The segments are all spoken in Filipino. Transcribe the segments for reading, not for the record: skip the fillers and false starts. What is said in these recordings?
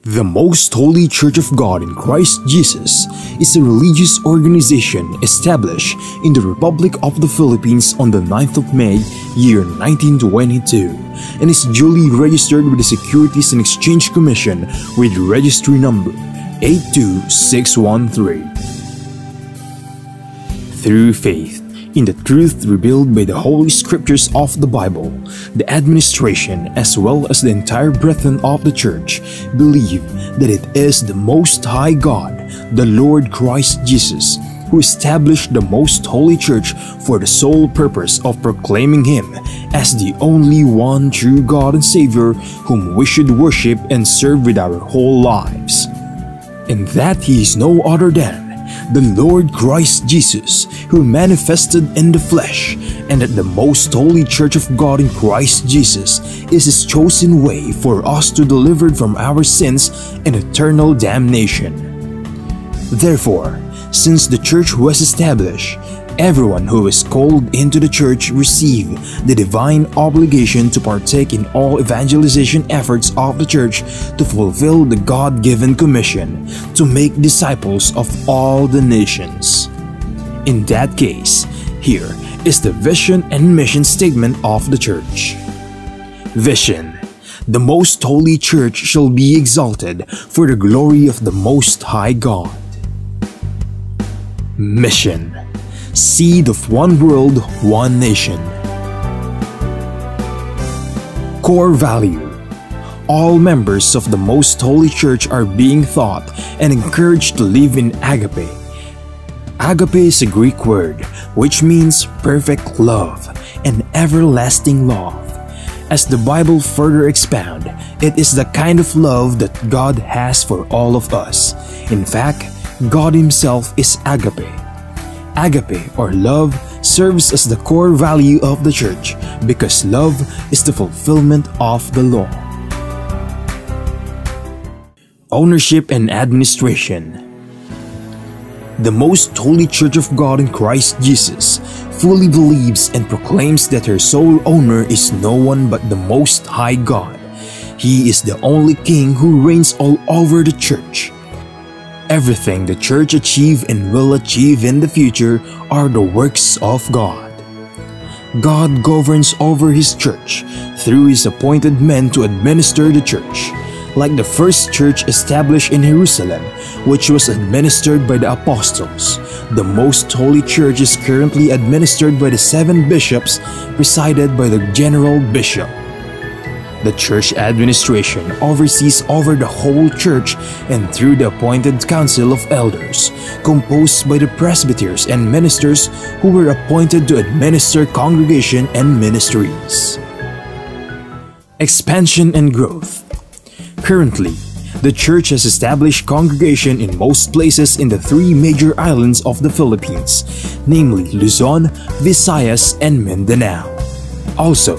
The Most Holy Church of God in Christ Jesus is a religious organization established in the Republic of the Philippines on the 9th of May, year 1922, and is duly registered with the Securities and Exchange Commission with registry number 82613. Through faith in the truth revealed by the Holy Scriptures of the Bible, the administration as well as the entire brethren of the Church believe that it is the Most High God, the Lord Christ Jesus, who established the Most Holy Church for the sole purpose of proclaiming Him as the only one true God and Savior whom we should worship and serve with our whole lives, and that He is no other than the Lord Christ Jesus, who manifested in the flesh, and that the Most Holy Church of God in Christ Jesus is His chosen way for us to deliver from our sins and eternal damnation. Therefore, since the Church was established, everyone who is called into the Church receive the divine obligation to partake in all evangelization efforts of the Church to fulfill the God-given commission to make disciples of all the nations. In that case, here is the vision and mission statement of the Church. Vision: the Most Holy Church shall be exalted for the glory of the Most High God. Mission: seed of one world, one nation. Core value: all members of the Most Holy Church are being taught and encouraged to live in agape. Agape is a Greek word which means perfect love and everlasting love. As the Bible further expounds, it is the kind of love that God has for all of us. In fact, God Himself is agape. Agape, or love, serves as the core value of the Church because love is the fulfillment of the law. Ownership and administration: the Most Holy Church of God in Christ Jesus fully believes and proclaims that her sole owner is no one but the Most High God. He is the only King who reigns all over the Church. Everything the Church achieve and will achieve in the future are the works of God. God governs over His Church through His appointed men to administer the Church. Like the first church established in Jerusalem, which was administered by the apostles, the Most Holy Church is currently administered by the 7 bishops, presided by the general bishop. The church administration oversees over the whole church and through the appointed council of elders, composed by the presbyters and ministers who were appointed to administer congregation and ministries. Expansion and growth: currently, the church has established congregation in most places in the 3 major islands of the Philippines, namely Luzon, Visayas, and Mindanao. Also,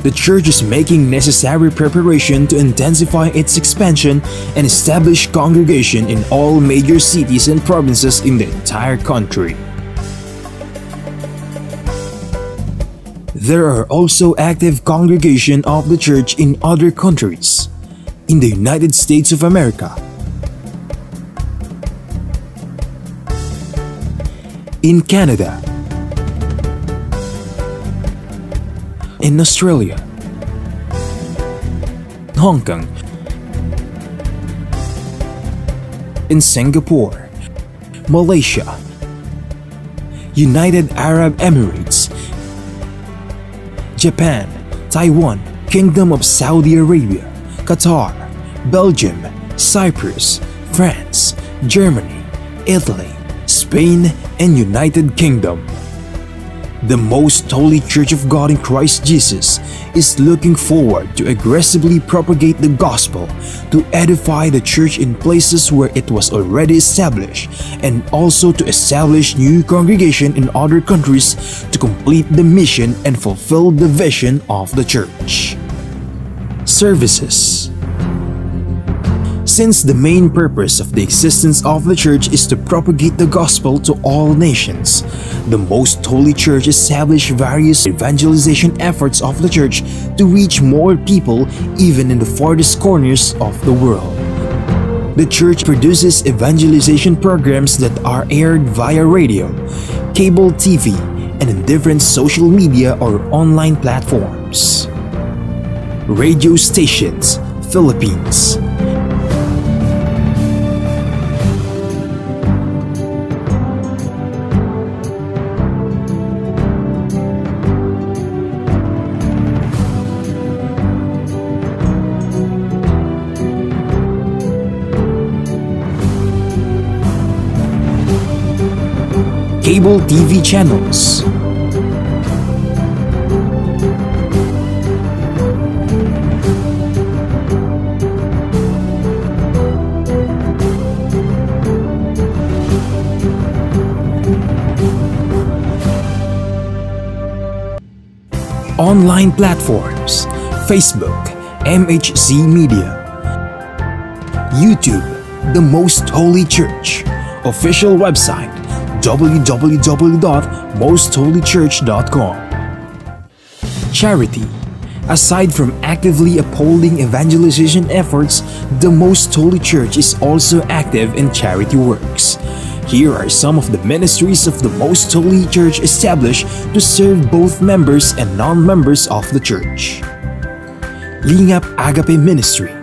the church is making necessary preparation to intensify its expansion and establish congregation in all major cities and provinces in the entire country. There are also active congregation of the church in other countries. In the United States of America, in Canada, in Australia, Hong Kong, in Singapore, Malaysia, United Arab Emirates, Japan, Taiwan, Kingdom of Saudi Arabia, Qatar, Belgium, Cyprus, France, Germany, Italy, Spain, and United Kingdom. The Most Holy Church of God in Christ Jesus is looking forward to aggressively propagate the gospel, to edify the church in places where it was already established, and also to establish new congregation in other countries to complete the mission and fulfill the vision of the church. Services: since the main purpose of the existence of the Church is to propagate the gospel to all nations, the Most Holy Church established various evangelization efforts of the Church to reach more people even in the farthest corners of the world. The church produces evangelization programs that are aired via radio, cable TV, and in different social media or online platforms. Radio stations, Philippines. Cable TV channels. Online platforms, Facebook, MHC Media. YouTube, The Most Holy Church. Official website, www.mostholychurch.com. Charity. Aside from actively upholding evangelization efforts, the Most Holy Church is also active in charity works. Here are some of the ministries of the Most Holy Church established to serve both members and non-members of the church. Lingap Agape Ministry.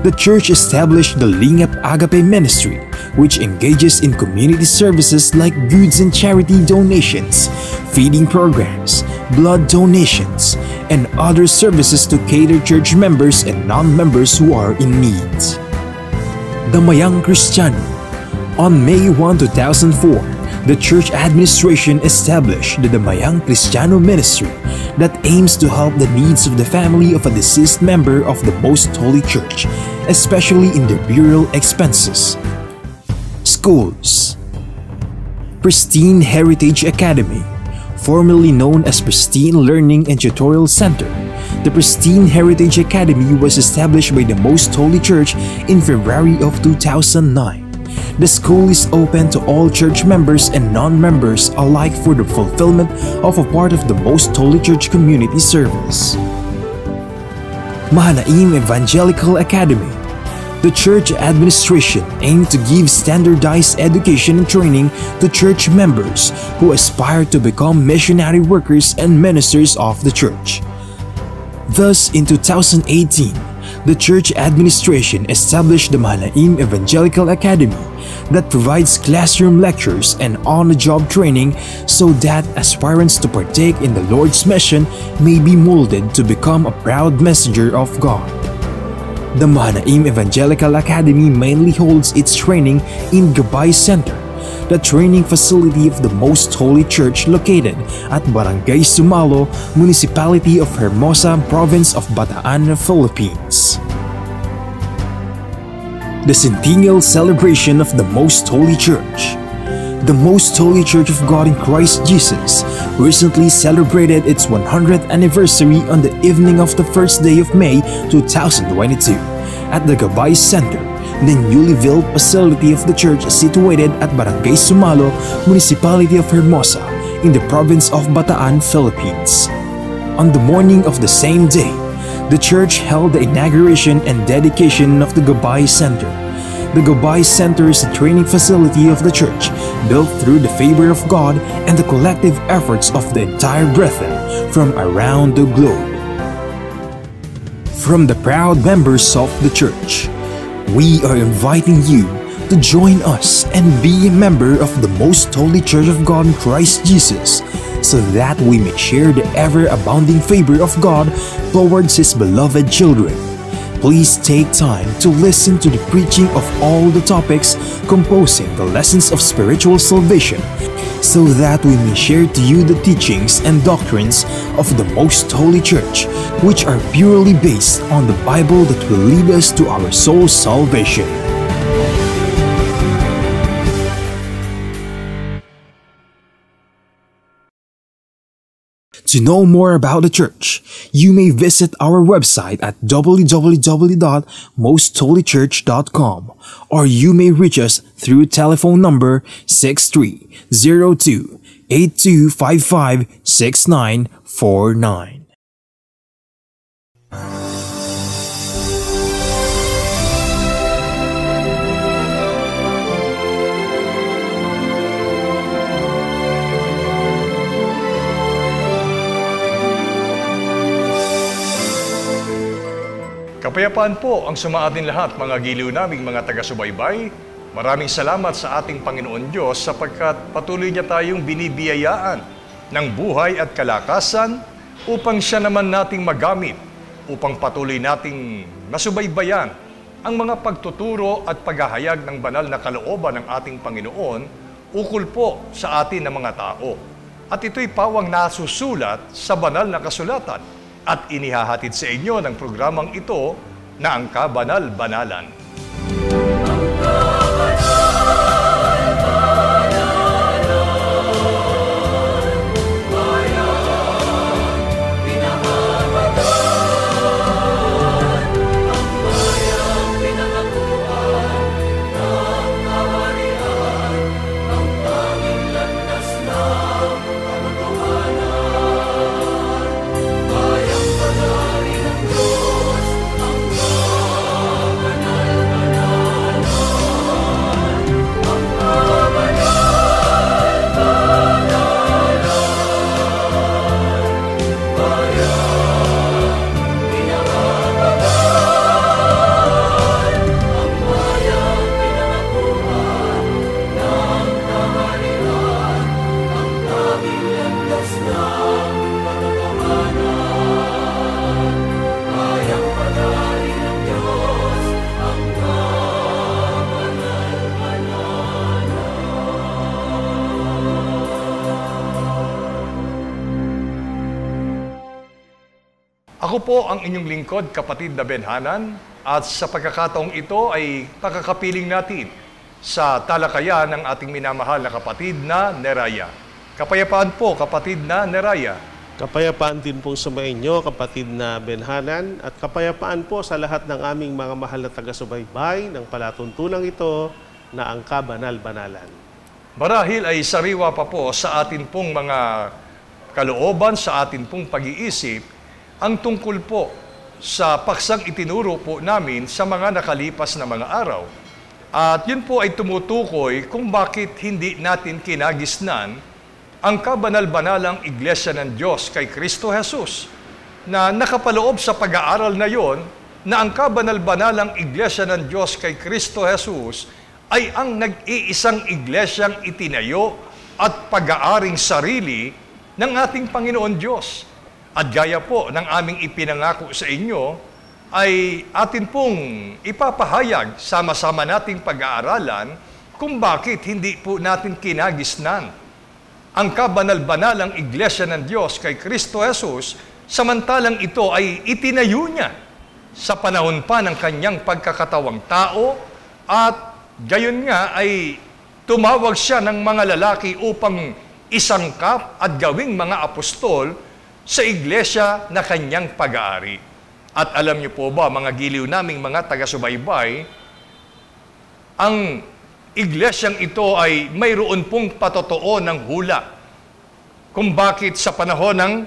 The church established the Lingap Agape Ministry, which engages in community services like goods and charity donations, feeding programs, blood donations, and other services to cater church members and non-members who are in need. Damayang Kristiyano. On May 1, 2004, the church administration established the Damayang Kristiyano Ministry that aims to help the needs of the family of a deceased member of the Most Holy Church, especially in their burial expenses. Schools. Pristine Heritage Academy, formerly known as Pristine Learning and Tutorial Center. The Pristine Heritage Academy was established by the Most Holy Church in February of 2009. The school is open to all church members and non-members alike for the fulfillment of a part of the Most Holy Church community service. Mahanaim Evangelical Academy. The church administration aimed to give standardized education and training to church members who aspire to become missionary workers and ministers of the church. Thus, in 2018, the church administration established the Mahanaim Evangelical Academy that provides classroom lectures and on-the-job training so that aspirants to partake in the Lord's mission may be molded to become a proud messenger of God. The Mahanaim Evangelical Academy mainly holds its training in Gabay Center, the training facility of the Most Holy Church located at Barangay Sumalo, Municipality of Hermosa, Province of Bataan, Philippines. The Centennial Celebration of the Most Holy Church. The Most Holy Church of God in Christ Jesus recently celebrated its 100th anniversary on the evening of the first day of May 2022 at the Gabay Center, the newly built facility of the church situated at Barangay Sumalo, Municipality of Hermosa, in the province of Bataan, Philippines. On the morning of the same day, the church held the inauguration and dedication of the Gabay Center. The Gabay Center is a training facility of the church built through the favor of God and the collective efforts of the entire brethren from around the globe. From the proud members of the church, we are inviting you to join us and be a member of the Most Holy Church of God in Christ Jesus, so that we may share the ever-abounding favor of God towards His beloved children. Please take time to listen to the preaching of all the topics composing the lessons of spiritual salvation, so that we may share to you the teachings and doctrines of the Most Holy Church, which are purely based on the Bible that will lead us to our soul's salvation. To know more about the church, you may visit our website at www.mostholychurch.com, or you may reach us through telephone number 6302-8255-6949. Kapayapaan po ang sumaatin lahat, mga giliw naming mga taga-subaybay. Maraming salamat sa ating Panginoon Diyos sapagkat patuloy niya tayong binibiyayaan ng buhay at kalakasan upang siya naman nating magamit, upang patuloy nating masubaybayan ang mga pagtuturo at paghahayag ng banal na kalooban ng ating Panginoon ukol po sa atin ng mga tao. At ito'y pawang nasusulat sa banal na kasulatan at inihahatid sa inyo ng programang ito na ang Kabanal-Banalan. Ako po ang inyong lingkod, kapatid na Benhanan, at sa pagkakataong ito ay pakakapiling natin sa talakayan ng ating minamahal na kapatid na Neraya. Kapayapaan po, kapatid na Neraya. Kapayapaan din po sa inyo, kapatid na Benhanan, at kapayapaan po sa lahat ng aming mga mahal na taga-subaybay ng palatuntunang ito na ang Kabanal-Banalan. Marahil ay sariwa pa po sa atin pong mga kalooban, sa atin pong pag-iisip, ang tungkol po sa paksang itinuro po namin sa mga nakalipas na mga araw. At yun po ay tumutukoy kung bakit hindi natin kinagisnan ang kabanal-banalang Iglesia ng Diyos kay Kristo Jesus, na nakapaloob sa pag-aaral na yon na ang kabanal-banalang Iglesia ng Diyos kay Kristo Jesus ay ang nag-iisang iglesyang itinayo at pag-aaring sarili ng ating Panginoon Diyos. At gaya po ng aming ipinangako sa inyo, ay atin pong ipapahayag, sama-sama nating pag-aaralan kung bakit hindi po natin kinagisnan ang kabanal-banalang Iglesia ng Diyos kay Kristo Jesus, samantalang ito ay itinayo niya sa panahon pa ng kanyang pagkakatawang tao, at gayon nga ay tumawag siya ng mga lalaki upang isangkap at gawing mga apostol sa iglesia na kanyang pag-aari. At alam niyo po ba, mga giliw naming mga taga-subaybay, ang iglesyang ito ay mayroon pong patotoo ng hula kung bakit sa panahon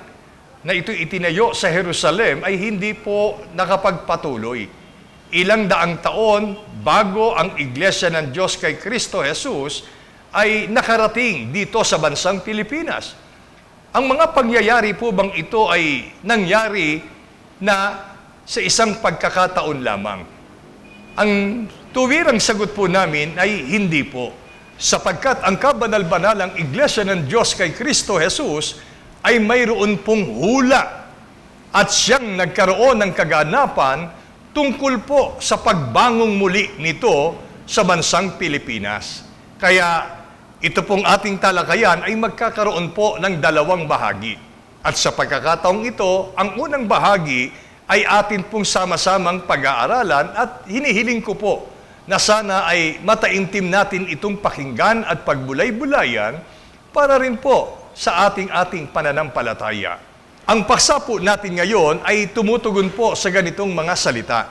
na ito itinayo sa Jerusalem ay hindi po nakapagpatuloy. Ilang daang taon bago ang iglesia ng Diyos kay Kristo Jesus ay nakarating dito sa bansang Pilipinas. Ang mga pangyayari po bang ito ay nangyari na sa isang pagkakataon lamang? Ang tuwirang sagot po namin ay hindi po, sapagkat ang kabanal-banalang Iglesia ng Diyos kay Kristo Jesus ay mayroon pong hula at siyang nagkaroon ng kaganapan tungkol po sa pagbangong muli nito sa bansang Pilipinas. Kaya ito pong ating talakayan ay magkakaroon po ng dalawang bahagi. At sa pagkakataong ito, ang unang bahagi ay atin pong sama-samang pag-aaralan, at hinihiling ko po na sana ay mataimtim natin itong pakinggan at pagbulay-bulayan para rin po sa ating pananampalataya. Ang paksa po natin ngayon ay tumutugon po sa ganitong mga salita.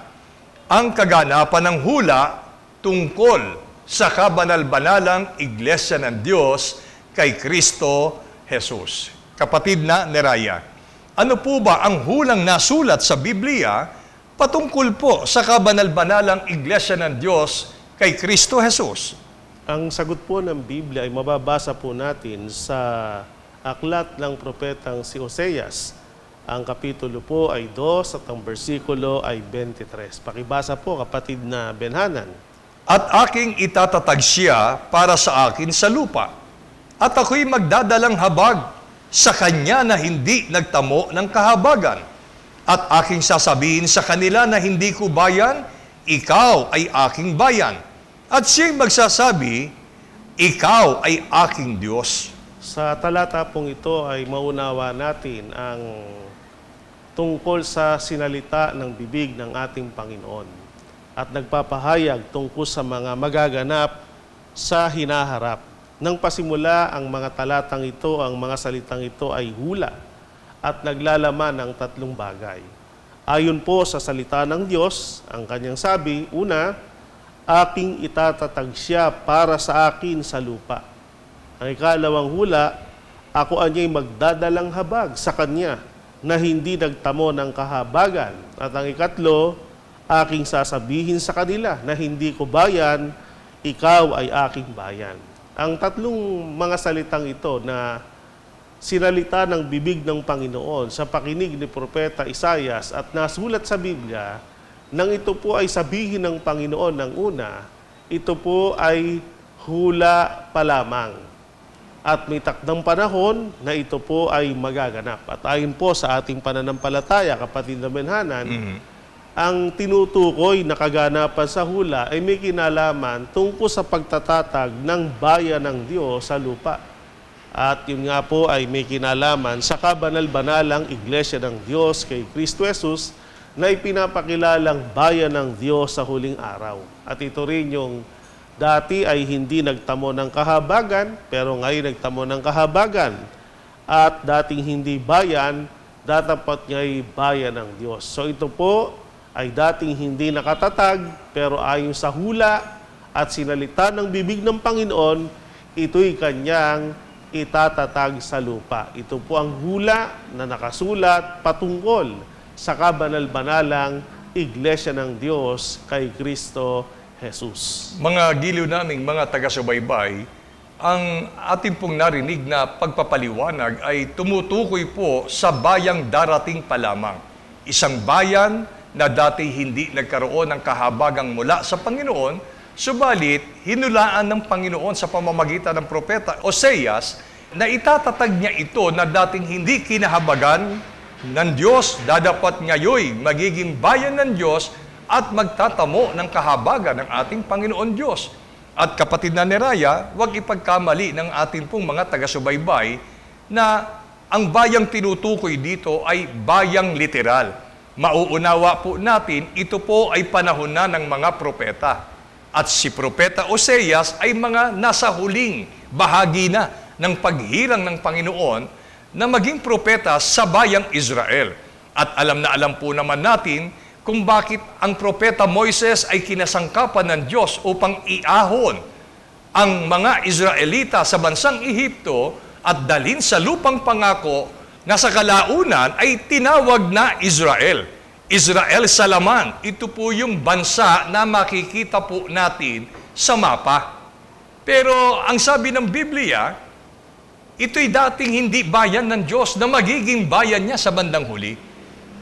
Ang kaganapan ng hula tungkol sa kabanal-banalang Iglesia ng Diyos kay Kristo Jesus. Kapatid na Neraya, ano po ba ang hulang nasulat sa Biblia patungkol po sa kabanal-banalang Iglesia ng Diyos kay Kristo Jesus? Ang sagot po ng Biblia ay mababasa po natin sa aklat ng propetang si Oseas, Ang kapitulo po ay 2 at ang bersikulo ay 23. Pakibasa po, kapatid na Benhanan. At aking itatatag siya para sa akin sa lupa, at ako'y magdadalang habag sa kanya na hindi nagtamo ng kahabagan. At aking sasabihin sa kanila na hindi ko bayan, ikaw ay aking bayan. At siya'y magsasabi, ikaw ay aking Diyos. Sa talata pong ito ay maunawa natin ang tungkol sa sinalita ng bibig ng ating Panginoon at nagpapahayag tungkol sa mga magaganap sa hinaharap. Nang pasimula ang mga talatang ito, ang mga salitang ito ay hula at naglalaman ng 3 bagay. Ayon po sa salita ng Diyos, ang kanyang sabi, una, aking itatatag siya para sa akin sa lupa. Ang ikalawang hula, ako anya'y magdadalang habag sa kanya na hindi nagtamo ng kahabagan. At ang ikatlo, aking sasabihin sa kanila na hindi ko bayan, ikaw ay aking bayan. Ang 3 mga salitang ito na sinalita ng bibig ng Panginoon sa pakinig ni Propeta Isaias at nasulat sa Biblia, nang ito po ay sabihin ng Panginoon ng una, ito po ay hula pa lamang. At may takdang panahon na ito po ay magaganap. At ayon po sa ating pananampalataya, kapatid na Benhanan, ang tinutukoy na kaganapan sa hula ay may kinalaman tungkol sa pagtatatag ng bayan ng Diyos sa lupa. At yun nga po ay may kinalaman sa kabanal-banalang Iglesia ng Diyos kay Kristo Jesus na ipinapakilalang bayan ng Diyos sa huling araw. At ito rin yung dati ay hindi nagtamo ng kahabagan, pero ngayon nagtamo ng kahabagan. At dating hindi bayan, datapat nga'y bayan ng Diyos. So ito po ay dating hindi nakatatag, pero ayon sa hula at sinalita ng bibig ng Panginoon, ito'y kanyang itatatag sa lupa. Ito po ang hula na nakasulat patungkol sa kabanal-banalang Iglesia ng Diyos kay Kristo Jesus. Mga giliw naming mga taga-subaybay, ang ating pong narinig na pagpapaliwanag ay tumutukoy po sa bayang darating pa lamang. Isang bayan na dati hindi nagkaroon ng kahabagang mula sa Panginoon, subalit hinulaan ng Panginoon sa pamamagitan ng propeta Oseas na itatatag niya ito na dating hindi kinahabagan ng Diyos, dadapat ngayoy magiging bayan ng Diyos at magtatamo ng kahabagan ng ating Panginoon Diyos. At kapatid na Neraya, huwag ipagkamali ng ating pong mga taga-subaybay na ang bayang tinutukoy dito ay bayang literal. Mauunawa po natin, ito po ay panahon na ng mga propeta. At si Propeta Oseas ay mga nasa huling bahagi na ng paghirang ng Panginoon na maging propeta sa bayang Israel. At alam na alam po naman natin kung bakit ang propeta Moises ay kinasangkapan ng Diyos upang iahon ang mga Israelita sa bansang Ehipto at dalhin sa lupang pangako na sa kalaunan ay tinawag na Israel. Israel sa laman, ito po yung bansa na makikita po natin sa mapa. Pero ang sabi ng Biblia, ito'y dating hindi bayan ng Diyos na magiging bayan niya sa bandang huli.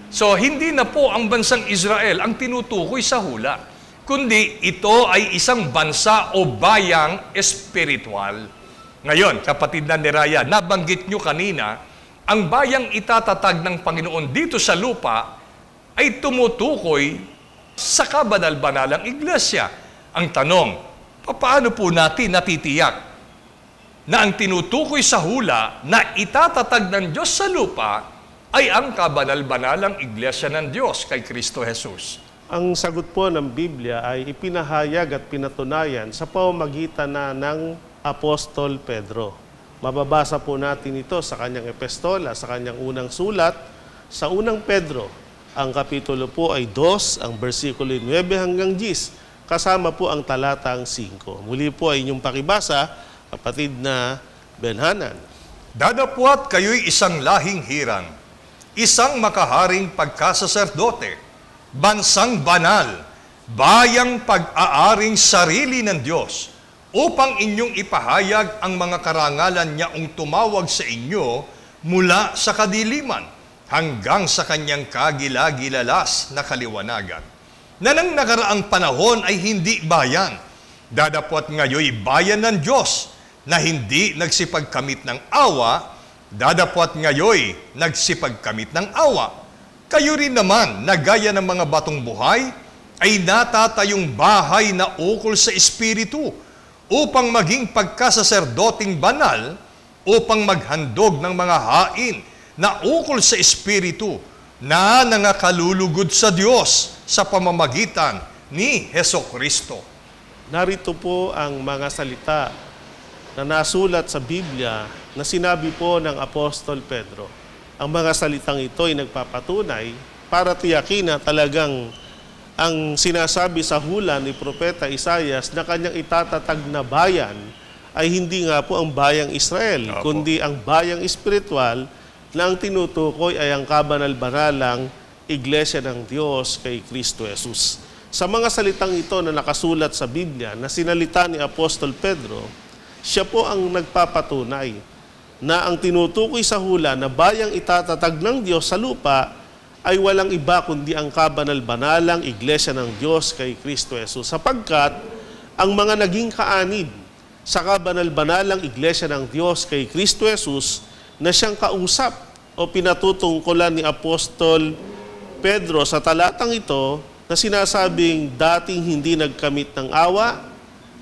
So, hindi na po ang bansang Israel ang tinutukoy sa hula, kundi ito ay isang bansa o bayang espiritual. Ngayon, kapatid na Neraya, nabanggit nyo kanina, ang bayang itatatag ng Panginoon dito sa lupa ay tumutukoy sa kabanal-banalang iglesia. Ang tanong, paano po natin natitiyak na ang tinutukoy sa hula na itatatag ng Diyos sa lupa ay ang kabanal-banalang iglesia ng Diyos kay Kristo Jesus? Ang sagot po ng Biblia ay ipinahayag at pinatunayan sa pamamagitan na ng Apostol Pedro. Mababasa po natin ito sa kanyang epistola, sa kanyang unang sulat, sa unang Pedro. Ang kapitulo po ay 2, ang bersikulo 9 hanggang 10, kasama po ang talatang 5. Muli po ay inyong pakibasa, kapatid na Benhanan. Dadapwat kayo'y isang lahing hirang, isang makaharing pagkasaserdote, bansang banal, bayang pag-aaring sarili ng Diyos, upang inyong ipahayag ang mga karangalan niya ung tumawag sa inyo mula sa kadiliman hanggang sa kanyang kagila-gilalas na kaliwanagan, na nang nakaraang panahon ay hindi bayan, dadapot ngayoy bayan ng Diyos, na hindi nagsipagkamit ng awa, dadapot ngayoy nagsipagkamit ng awa. Kayo rin naman, na gaya ng mga batong buhay, ay natatayong bahay na ukol sa Espiritu, upang maging pagkasaserdoting banal, upang maghandog ng mga hain na ukol sa Espiritu, na nangakalulugod sa Diyos sa pamamagitan ni Hesukristo. Narito po ang mga salita na nasulat sa Biblia na sinabi po ng Apostol Pedro. Ang mga salitang ito ay nagpapatunay para tiyakin na talagang ang sinasabi sa hula ni Propeta Isaias na kanyang itatatag na bayan ay hindi nga po ang bayang Israel, kundi ang bayang espiritual na ang tinutukoy ay ang kabanal-banalang Iglesia ng Diyos kay Kristo Jesus. Sa mga salitang ito na nakasulat sa Biblia na sinalita ni Apostol Pedro, siya po ang nagpapatunay na ang tinutukoy sa hula na bayang itatatag ng Diyos sa lupa ay walang iba kundi ang kabanal-banalang Iglesia ng Diyos kay Kristo Jesus. Sapagkat ang mga naging kaanib sa kabanal-banalang Iglesia ng Diyos kay Kristo Jesus na siyang kausap o pinatutungkulan ni Apostol Pedro sa talatang ito na sinasabing dating hindi nagkamit ng awa,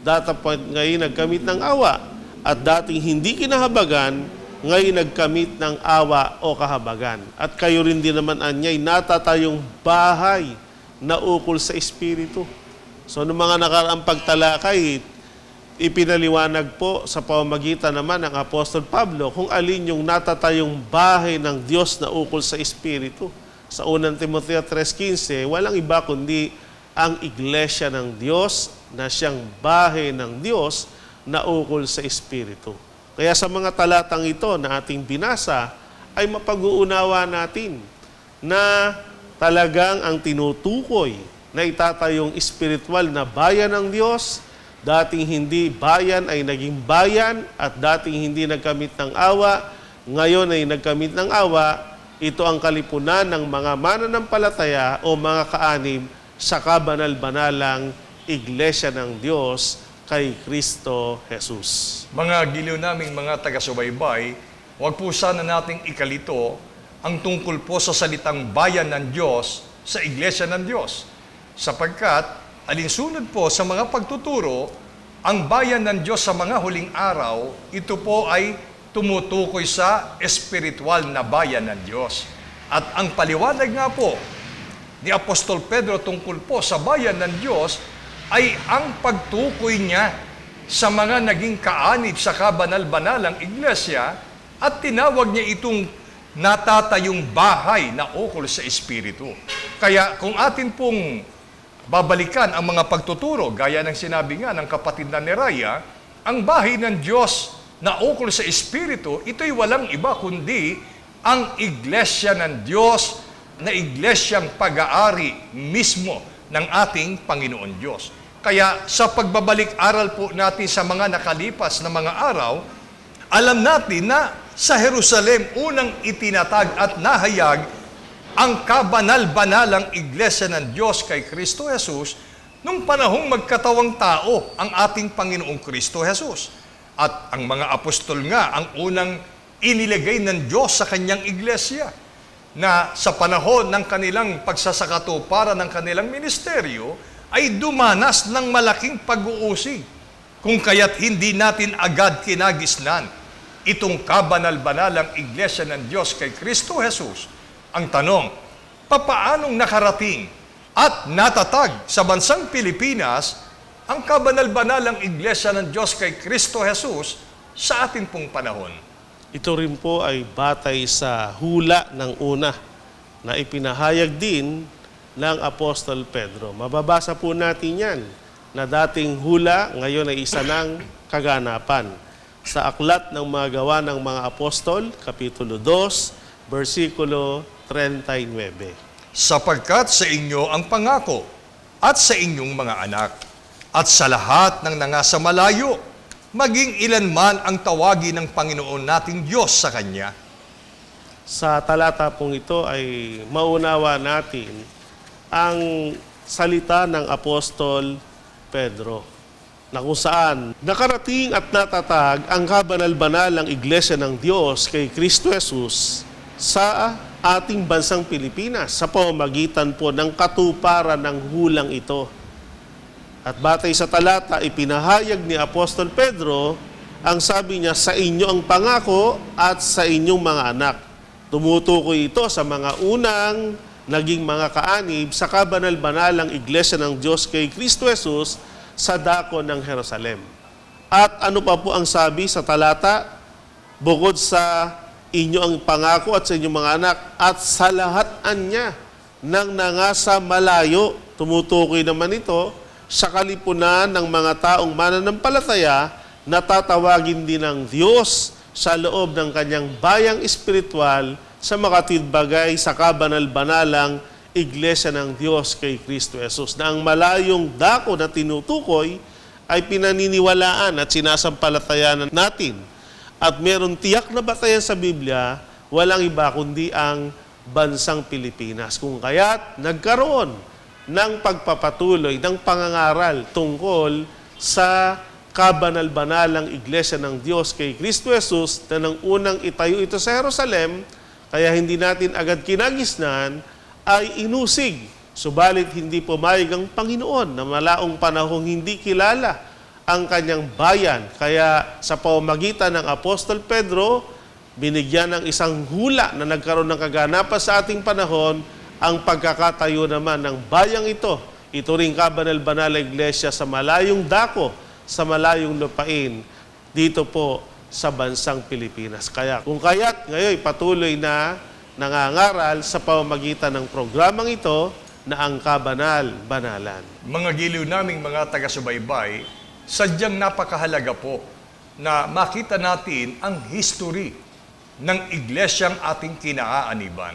datapot ngayon nagkamit ng awa, at dating hindi kinahabagan, ngayon nagkamit ng awa o kahabagan. At kayo rin din naman anyay natatayong bahay na ukol sa Espiritu. So, noong mga nakaraang pagtalakay, ipinaliwanag po sa pamamagitan naman ng Apostol Pablo kung alin yung natatayong bahay ng Diyos na ukol sa Espiritu. Sa 1 Timoteo 3:15, walang iba kundi ang Iglesia ng Diyos na siyang bahay ng Diyos na ukol sa Espiritu. Kaya sa mga talatang ito na ating binasa, ay mapag-uunawa natin na talagang ang tinutukoy na itatayong espiritual na bayan ng Diyos, dating hindi bayan ay naging bayan, at dating hindi nagkamit ng awa, ngayon ay nagkamit ng awa. Ito ang kalipunan ng mga mananampalataya o mga kaanib sa kabanal-banalang Iglesia ng Diyos kay Kristo Jesus. Mga giliw naming mga taga-subaybay, huwag po sana nating ikalito ang tungkol po sa salitang bayan ng Diyos sa Iglesia ng Diyos. Sapagkat, alinsunod po sa mga pagtuturo, ang bayan ng Diyos sa mga huling araw, ito po ay tumutukoy sa espiritual na bayan ng Diyos. At ang paliwanag nga po ni Apostol Pedro tungkol po sa bayan ng Diyos ay ang pagtukoy niya sa mga naging kaanib sa kabanal-banalang Iglesia, at tinawag niya itong natatayong bahay na ukol sa Espiritu. Kaya kung atin pong babalikan ang mga pagtuturo, gaya ng sinabi nga ng kapatid na Neraya, ang bahay ng Diyos na ukol sa Espiritu, ito'y walang iba kundi ang Iglesia ng Diyos na iglesyang pag-aari mismo ng ating Panginoon Diyos. Kaya sa pagbabalik-aral po natin sa mga nakalipas na mga araw, alam natin na sa Jerusalem unang itinatag at nahayag ang kabanal-banalang Iglesia ng Diyos kay Kristo Jesus nung panahong magkatawang tao ang ating Panginoong Kristo Jesus. At ang mga apostol nga ang unang inilagay ng Diyos sa kanyang iglesia, na sa panahon ng kanilang pagsasakatuparan ng kanilang ministeryo ay dumanas ng malaking pag-uusig. Kung kaya't hindi natin agad kinagisnan itong kabanal-banalang Iglesia ng Diyos kay Kristo Jesus. Ang tanong, papaanong nakarating at natatag sa bansang Pilipinas ang kabanal-banalang Iglesia ng Diyos kay Kristo Jesus sa atin pong panahon? Ito rin po ay batay sa hula ng una na ipinahayag din ng Apostol Pedro. Mababasa po natin yan na dating hula, ngayon ay isa ng kaganapan. Sa Aklat ng mga Gawa ng mga Apostol, Kapitulo 2, versikulo 39. Sapagkat sa inyo ang pangako at sa inyong mga anak at sa lahat ng nangasa malayo, maging ilan man ang tawagin ng Panginoon nating Diyos sa Kanya. sa talata pong ito ay maunawa natin ang salita ng Apostol Pedro, na kung saan nakarating at natatag ang kabanal-banalang Iglesia ng Diyos kay Kristo Jesus sa ating bansang Pilipinas sa pamamagitan po ng katuparan ng hulang ito. At batay sa talata, ipinahayag ni Apostol Pedro ang sabi niya, sa inyo ang pangako at sa inyong mga anak. Tumutukoy ito sa mga unang naging mga kaanib sa kabanal-banalang Iglesia ng Diyos kay Kristo Jesus sa dako ng Jerusalem. At ano pa po ang sabi sa talata? Bukod sa inyo ang pangako at sa inyong mga anak at sa lahat anya ng nangasa malayo. Tumutukoy naman ito sa kalipunan ng mga taong mananampalataya na tatawagin din ng Diyos sa loob ng kanyang bayang espiritual sa makatidbagay sa kabanal-banalang Iglesia ng Diyos kay Kristo Jesus, na ang malayong dako na tinutukoy ay pinaniniwalaan at sinasampalatayanan natin. At meron tiyak na batayan sa Biblia, walang iba kundi ang bansang Pilipinas. Kung kaya't nagkaroon ng pagpapatuloy ng pangangaral tungkol sa kabanal-banalang Iglesia ng Diyos kay Kristo Jesus na nang unang itayo ito sa Jerusalem, kaya hindi natin agad kinagisnan, ay inusig. Subalit hindi pumayag ang Panginoon na malaong panahong hindi kilala ang kanyang bayan. Kaya sa pamamagitan ng Apostol Pedro, binigyan ng isang hula na nagkaroon ng kaganapan sa ating panahon ang pagkakatayo naman ng bayang ito. Ito ring kabanal-banal Iglesia sa malayong dako, sa malayong lupain, dito po sa bansang Pilipinas. Kaya kung kaya't ngayon patuloy na nangangaral sa pamamagitan ng programang ito na ang kabanal-banalan. Mga giliw naming mga taga-subaybay, sadyang napakahalaga po na makita natin ang history ng iglesyang ating kinaaaniban.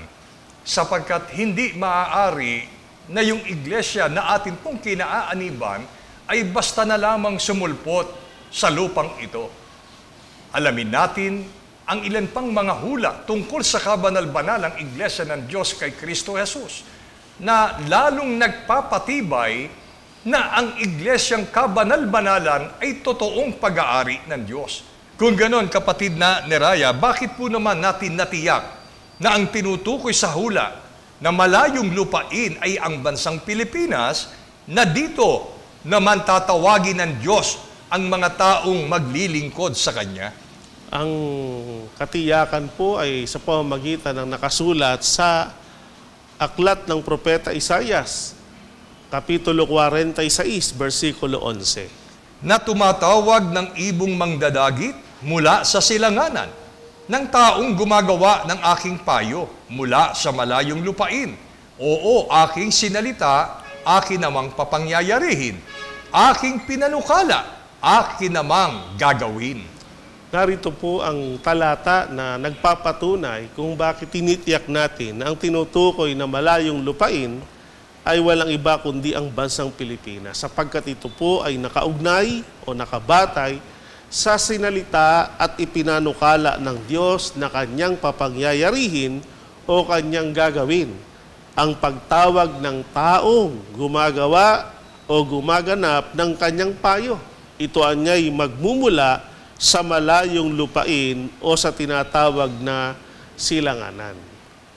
Sapagkat hindi maaari na yung iglesia na atin pong kinaaaniban ay basta na lamang sumulpot sa lupang ito. Alamin natin ang ilan pang mga hula tungkol sa kabanal-banalang Iglesia ng Diyos kay Kristo Jesus na lalong nagpapatibay na ang Iglesyang kabanal-banalan ay totoong pag-aari ng Diyos. Kung ganon, kapatid na Neraya, bakit po naman natin natiyak na ang tinutukoy sa hula na malayong lupain ay ang bansang Pilipinas, na dito naman tatawagin ng Diyos ang mga taong maglilingkod sa Kanya? Ang katiyakan po ay sa pamamagitan ng nakasulat sa aklat ng Propeta Isaias, Kapitulo 46, versikulo 11. Na tumatawag ng ibong mangdadagit mula sa silanganan, ng taong gumagawa ng aking payo mula sa malayong lupain. Oo, aking sinalita, akin namang papangyayarihin. Aking pinanukala, akin namang gagawin. Narito po ang talata na nagpapatunay kung bakit tinitiyak natin na ang tinutukoy na malayong lupain ay walang iba kundi ang bansang Pilipinas, sapagkat ito po ay nakaugnay o nakabatay sa sinalita at ipinanukala ng Diyos na kanyang papangyayarihin o kanyang gagawin. Ang pagtawag ng taong gumagawa o gumaganap ng kanyang payo. Ito anya'y magmumula sa malayong lupain o sa tinatawag na silanganan.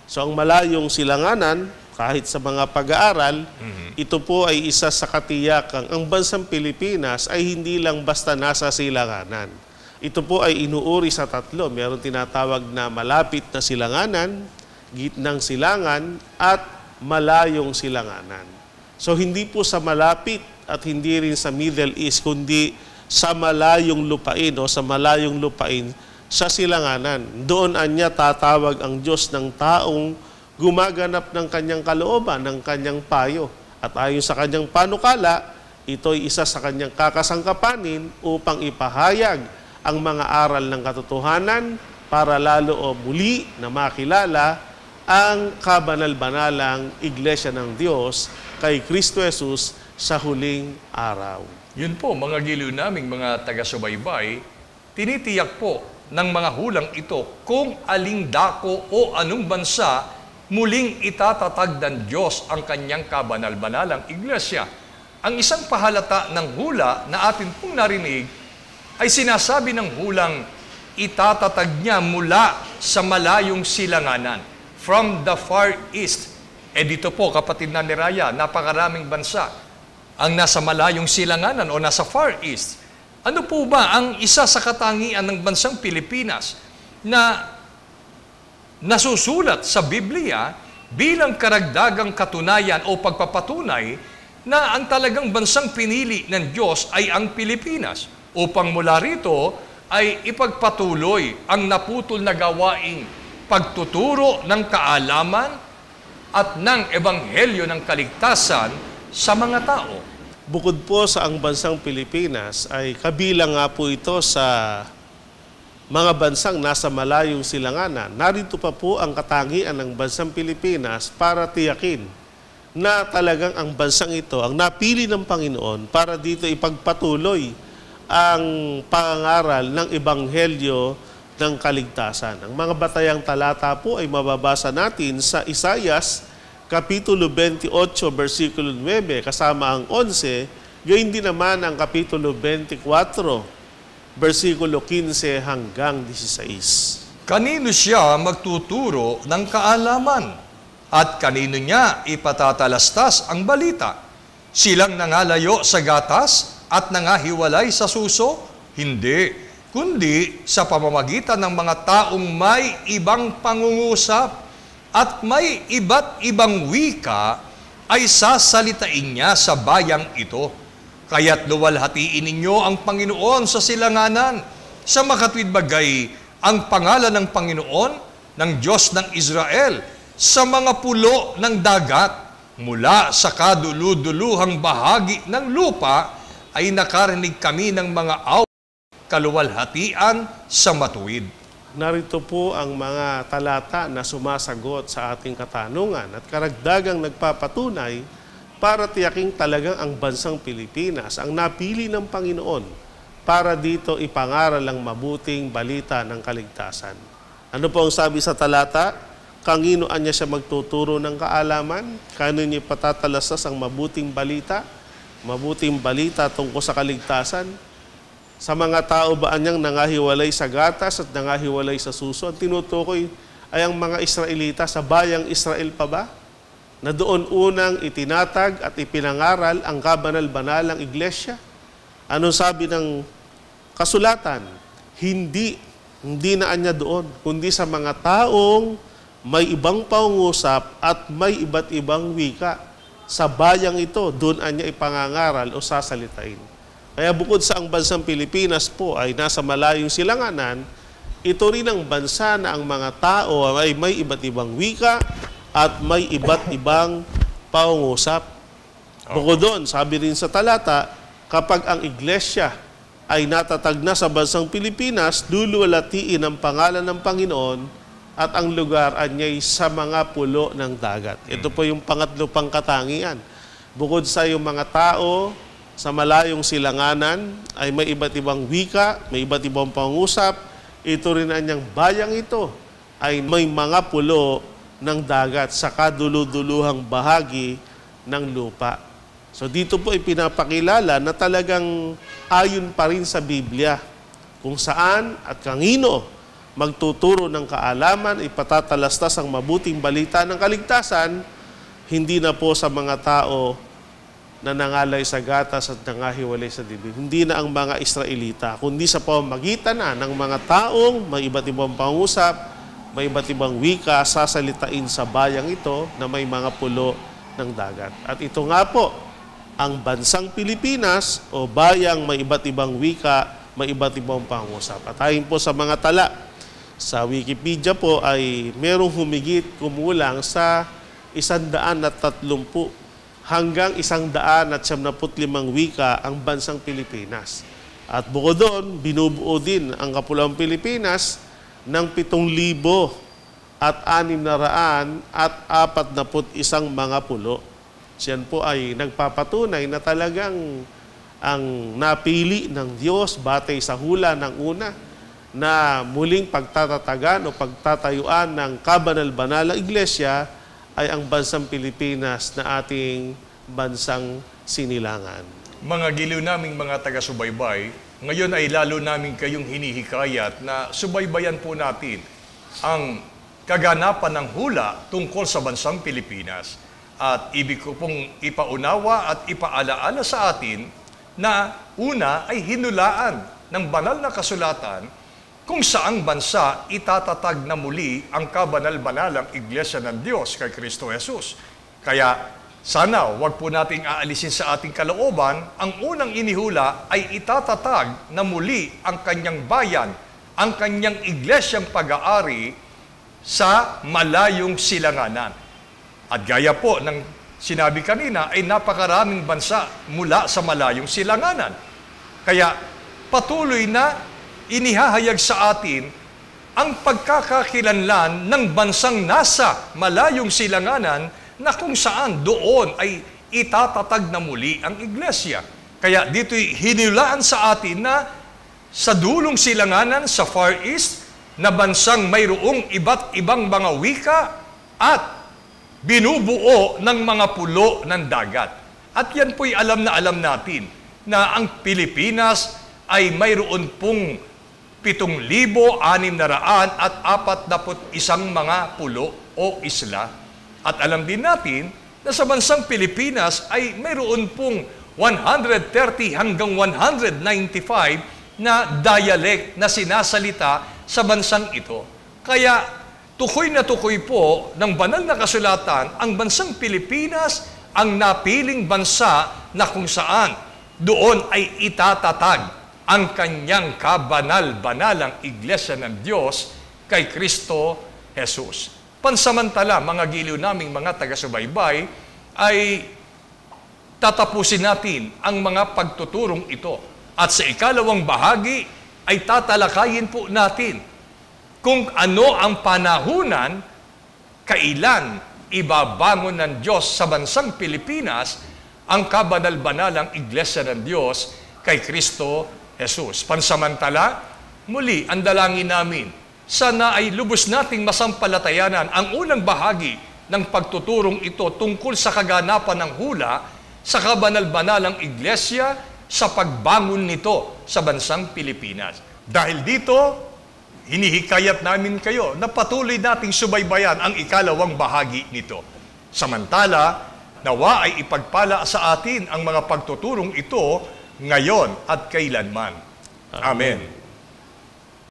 So ang malayong silanganan, kahit sa mga pag-aaral, ito po ay isa sa katiyakan. Ang bansang Pilipinas ay hindi lang basta nasa silanganan. Ito po ay inuuri sa tatlo. Meron tinatawag na malapit na silanganan, gitnang silangan, at malayong silanganan. So hindi po sa malapit at hindi rin sa Middle East, kundi sa malayong lupain o sa malayong lupain sa silanganan. Doon anya tatawag ang Diyos ng taong gumaganap ng kanyang kalooban, ng kanyang payo. At ayon sa kanyang panukala, ito'y isa sa kanyang kakasangkapanin upang ipahayag ang mga aral ng katotohanan para lalo o muli na makilala ang kabanal-banalang Iglesia ng Diyos kay Kristo Jesus sa huling araw. Yun po, mga giliw naming mga taga-subaybay, tinitiyak po ng mga hulang ito kung aling dako o anong bansa muling itatatag ng Diyos ang kanyang kabanal-banalang iglesia. Ang isang pahalata ng hula na atin pong narinig ay sinasabi ng hulang itatatag niya mula sa malayong silanganan, from the far east. Dito po, kapatid na ni Raya, napakaraming bansa ang nasa malayong silanganan o nasa far east. Ano po ba ang isa sa katangian ng bansang Pilipinas na nasusulat sa Biblia bilang karagdagang katunayan o pagpapatunay na ang talagang bansang pinili ng Diyos ay ang Pilipinas upang mula rito ay ipagpatuloy ang naputol na gawaing pagtuturo ng kaalaman at ng ebanghelyo ng kaligtasan sa mga tao. Bukod po sa ang bansang Pilipinas, ay kabilang nga po ito sa mga bansang nasa malayong silanganan. Narito pa po ang katangian ng bansang Pilipinas para tiyakin na talagang ang bansang ito ang napili ng Panginoon para dito ipagpatuloy ang pangangaral ng ebanghelyo ng kaligtasan. Ang mga batayang talata po ay mababasa natin sa Isaias Kapitulo 28, versikulo 9, kasama ang 11, gayon din naman ang Kapitulo 24, versikulo 15 hanggang 16. Kanino siya magtuturo ng kaalaman at kanino niya ipatatalastas ang balita? Silang nangalayo sa gatas at nangahiwalay sa suso? Hindi, kundi sa pamamagitan ng mga taong may ibang pangungusap at may iba't ibang wika ay sasalitain niya sa bayang ito. Kaya't luwalhatiin ninyo ang Panginoon sa silanganan. Sa makatwid bagay, ang pangalan ng Panginoon, ng Diyos ng Israel, sa mga pulo ng dagat, mula sa kaduluduluhang bahagi ng lupa, ay nakarinig kami ng mga kaluwalhatian sa matuwid. Narito po ang mga talata na sumasagot sa ating katanungan at karagdagang nagpapatunay para tiyaking talagang ang bansang Pilipinas ang napili ng Panginoon para dito ipangaral ang mabuting balita ng kaligtasan. Ano po ang sabi sa talata? Kanginuan niya siya magtuturo ng kaalaman? Kanino niya patatalastas ang mabuting balita? Mabuting balita tungkol sa kaligtasan? Sa mga tao ba anyang nangahiwalay sa gatas at nangahiwalay sa suso? Ang tinutukoy ay ang mga Israelita sa bayang Israel pa ba? Na doon unang itinatag at ipinangaral ang kabanal-banalang iglesia? Anong sabi ng kasulatan? Hindi na anya doon, kundi sa mga taong may ibang pangungusap at may iba't ibang wika. Sa bayang ito, doon anya ipangangaral o sasalitain. Kaya bukod sa ang bansang Pilipinas po ay nasa malayong silanganan, ito rin ang bansa na ang mga tao ay may iba't ibang wika at may iba't ibang pangungusap. Bukod doon, sabi rin sa talata, kapag ang iglesia ay natatag na sa bansang Pilipinas, luluwalhatiin ang pangalan ng Panginoon at ang lugar anya'y sa mga pulo ng dagat. Ito po yung pangatlo pang katangian. Bukod sa yung mga tao sa malayong silanganan ay may iba't ibang wika, may iba't ibang pangusap, ito rin anyang bayang ito ay may mga pulo ng dagat sa kaduluduluhang bahagi ng lupa. So dito po ipinapakilala na talagang ayon pa rin sa Biblia kung saan at kanino magtuturo ng kaalaman, ipatatalastas ang mabuting balita ng kaligtasan, hindi na po sa mga tao na nangalay sa gatas at nangahiwalay sa dibdib. Hindi na ang mga Israelita, kundi sa pamamagitan na ng mga taong may iba't ibang pangusap, may iba't ibang wika, sasalitain sa bayang ito na may mga pulo ng dagat. At ito nga po, ang bansang Pilipinas o bayang may iba't ibang wika, may iba't ibang pangusap. At ayon po sa mga tala, sa Wikipedia po ay merong humigit kumulang sa 130 hanggang 175 wika ang bansang Pilipinas. At bukod doon, binubuo din ang Kapulawang Pilipinas ng 7,641 mga pulo. Siyan po ay nagpapatunay na talagang ang napili ng Diyos batay sa hula ng una na muling pagtatatagan o pagtatayuan ng kabanal-banalang iglesia ay ang bansang Pilipinas na ating bansang sinilangan. Mga giliw naming mga taga-subaybay, ngayon ay lalo namin kayong hinihikayat na subaybayan po natin ang kaganapan ng hula tungkol sa bansang Pilipinas. At ibig ko pong ipaunawa at ipaalaala sa atin na una ay hinulaan ng banal na kasulatan kung saang bansa itatatag na muli ang kabanal-banalang Iglesia ng Diyos kay Kristo Jesus. Kaya sana wag po nating aalisin sa ating kalooban, ang unang inihula ay itatatag na muli ang kanyang bayan, ang kanyang iglesyang pag-aari sa malayong silanganan. At gaya po ng sinabi kanina ay napakaraming bansa mula sa malayong silanganan. Kaya patuloy na inihahayag sa atin ang pagkakakilanlan ng bansang nasa malayong silanganan na kung saan doon ay itatatag na muli ang iglesia. Kaya dito'y hinilaan sa atin na sa dulong silanganan sa Far East na bansang mayroong iba't ibang mga wika at binubuo ng mga pulo ng dagat. At yan po'y alam na alam natin na ang Pilipinas ay mayroon pong 7,641 mga pulo o isla. At alam din natin na sa bansang Pilipinas ay mayroon pong 130 hanggang 195 na dialect na sinasalita sa bansang ito. Kaya tukoy na tukoy po ng banal na kasulatan ang bansang Pilipinas ang napiling bansa na kung saan doon ay itatatag ang kanyang kabanal-banalang Iglesia ng Diyos kay Kristo Jesus. Pansamantala, mga giliw naming mga taga-subaybay, ay tatapusin natin ang mga pagtuturong ito. At sa ikalawang bahagi, ay tatalakayin po natin kung ano ang panahunan, kailan ibabangon ng Diyos sa bansang Pilipinas ang kabanal-banalang Iglesia ng Diyos kay Kristo Jesus. Pansamantala, muli ang dalangin namin, sana ay lubos nating masampalatayanan ang unang bahagi ng pagtuturong ito tungkol sa kaganapan ng hula sa kabanal-banalang iglesia sa pagbangon nito sa bansang Pilipinas. Dahil dito, hinihikayat namin kayo na patuloy nating subaybayan ang ikalawang bahagi nito. Samantala, nawa ay ipagpala sa atin ang mga pagtuturong ito ngayon at kailanman. Amen.